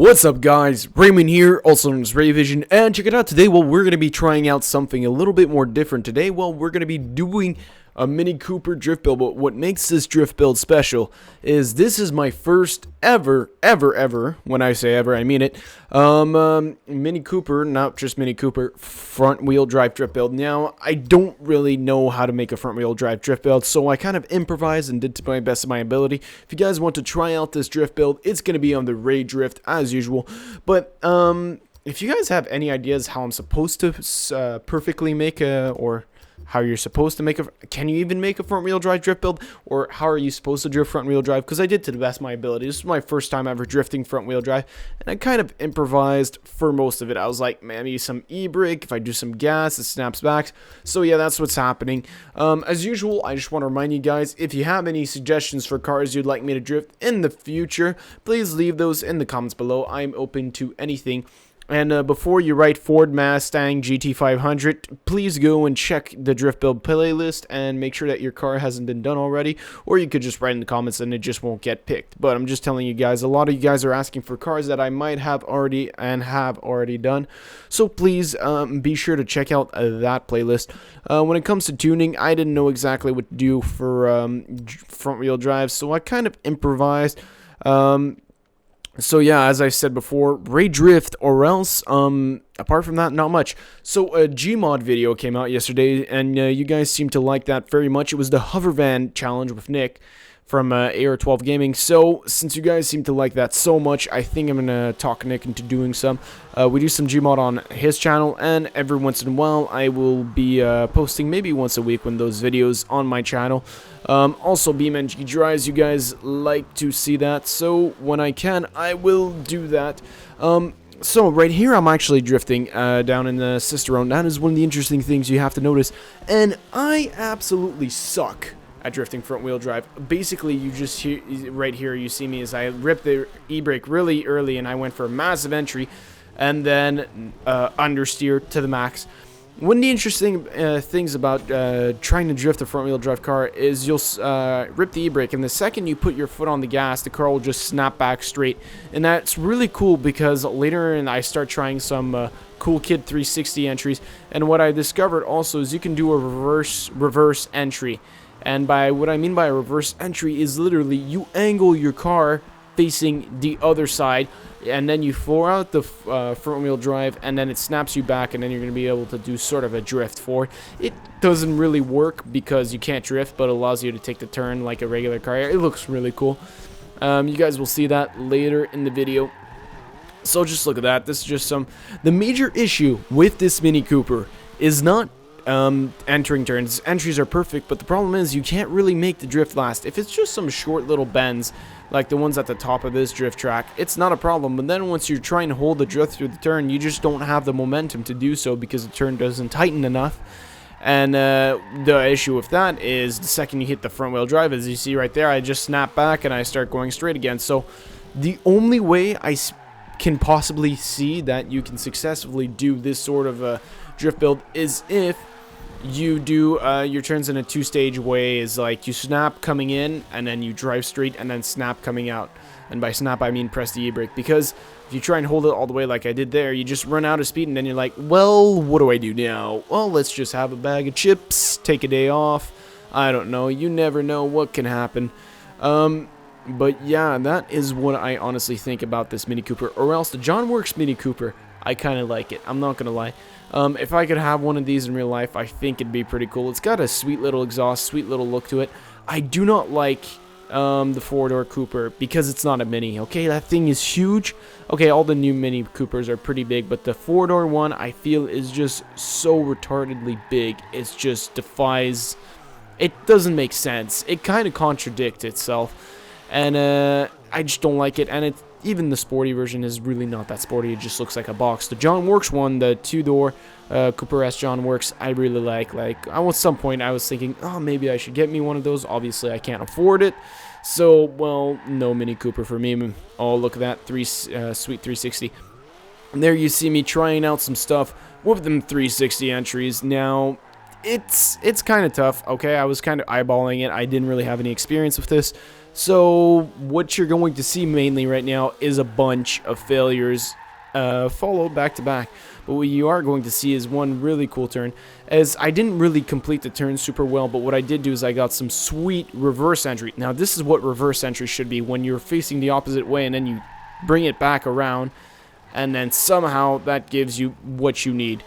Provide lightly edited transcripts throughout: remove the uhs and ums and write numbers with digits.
What's up guys, Raymond here, also known as Rayvision, and check it out today. Well, we're going to be trying out something a little bit more different today. Well, we're going to be doing a Mini Cooper drift build, but what makes this drift build special is this is my first ever, when I say ever, I mean it, Mini Cooper, not just Mini Cooper, front wheel drive drift build. Now, I don't really know how to make a front wheel drive drift build, so I kind of improvised and did to my best of my ability. If you guys want to try out this drift build, it's going to be on the Ray Drift as usual, but, if you guys have any ideas how I'm supposed to perfectly make or how you're supposed to make can you even make a front wheel drive drift build, or how are you supposed to drift front wheel drive? Because I did to the best of my ability. This was my first time ever drifting front wheel drive, and I kind of improvised for most of it. I was like, man, maybe some e-brake, if I do some gas it snaps back. So yeah, that's what's happening. As usual, I just want to remind you guys, if you have any suggestions for cars you'd like me to drift in the future, please leave those in the comments below. I'm open to anything. And before you write Ford Mustang GT500, please go and check the drift build playlist and make sure that your car hasn't been done already, or you could just write in the comments and it just won't get picked. But I'm just telling you guys, a lot of you guys are asking for cars that I might have already and have already done, so please be sure to check out that playlist. When it comes to tuning, I didn't know exactly what to do for front wheel drive, so I kind of improvised. So yeah, as I said before, Ray Drift or else, apart from that, not much. So a Gmod video came out yesterday, and you guys seem to like that very much. It was the hover van challenge with Nick from AR12 Gaming. So since you guys seem to like that so much, I think I'm gonna talk Nick into doing some. We do some Gmod on his channel, and every once in a while I will be posting maybe once a week when those videos on my channel. Also BeamNG Drives, you guys like to see that, so when I can I will do that. So right here I'm actually drifting down in the Cicerone. That is one of the interesting things you have to notice, and I absolutely suck at drifting front wheel drive. Basically, you just hear right here, you see me as I ripped the e-brake really early, and I went for a massive entry and then understeer to the max. One of the interesting things about trying to drift a front wheel drive car is you'll rip the e-brake, and the second you put your foot on the gas, the car will just snap back straight. And that's really cool, because later in I start trying some Cool Kid 360 entries, and what I discovered also is you can do a reverse entry. And by what I mean by a reverse entry is literally you angle your car facing the other side, and then you floor out the front wheel drive, and then it snaps you back, and then you're going to be able to do sort of a drift forward. It doesn't really work because you can't drift, but it allows you to take the turn like a regular car. It looks really cool. You guys will see that later in the video. So just look at that. This is just the major issue with this Mini Cooper is not entering turns. Entries are perfect, but the problem is you can't really make the drift last. If it's just some short little bends like the ones at the top of this drift track, it's not a problem, but then once you're trying to hold the drift through the turn, you just don't have the momentum to do so because the turn doesn't tighten enough. And the issue with that is the second you hit the front wheel drive, as you see right there, I just snap back and I start going straight again. So the only way I can possibly see that you can successfully do this sort of drift build is if you do your turns in a two-stage way. Is like you snap coming in, and then you drive straight, and then snap coming out. And by snap I mean press the e-brake, because if you try and hold it all the way like I did there, you just run out of speed, and then you're like, well, what do I do now? Well, let's just have a bag of chips, take a day off. I don't know, you never know what can happen. But yeah, that is what I honestly think about this Mini Cooper, or else the John Works Mini Cooper. I kind of like it, I'm not gonna lie. If I could have one of these in real life, I think it'd be pretty cool. It's got a sweet little exhaust, sweet little look to it. I do not like the four-door Cooper because it's not a Mini, okay? That thing is huge. Okay, all the new Mini Coopers are pretty big, but the four-door one I feel is just so retardedly big. It just defies... It doesn't make sense. It kind of contradicts itself. And I just don't like it, and even the sporty version is really not that sporty. It just looks like a box. The John Works one, the two-door Cooper S John Works, I really like. At some point I was thinking, oh, maybe I should get me one of those. Obviously I can't afford it, so, well, no Mini Cooper for me. Oh, look at that, sweet 360. And there you see me trying out some stuff with them 360 entries. Now, it's kind of tough, okay? I was kind of eyeballing it. I didn't really have any experience with this. So what you're going to see mainly right now is a bunch of failures followed back to back. But what you are going to see is one really cool turn, as I didn't really complete the turn super well, but what I did do is I got some sweet reverse entry. Now this is what reverse entry should be, when you're facing the opposite way and then you bring it back around, and then somehow that gives you what you need.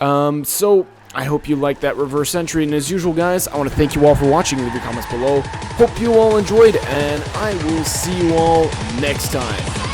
So I hope you like that reverse entry, and as usual guys, I want to thank you all for watching. Leave your comments below. Hope you all enjoyed, and I will see you all next time.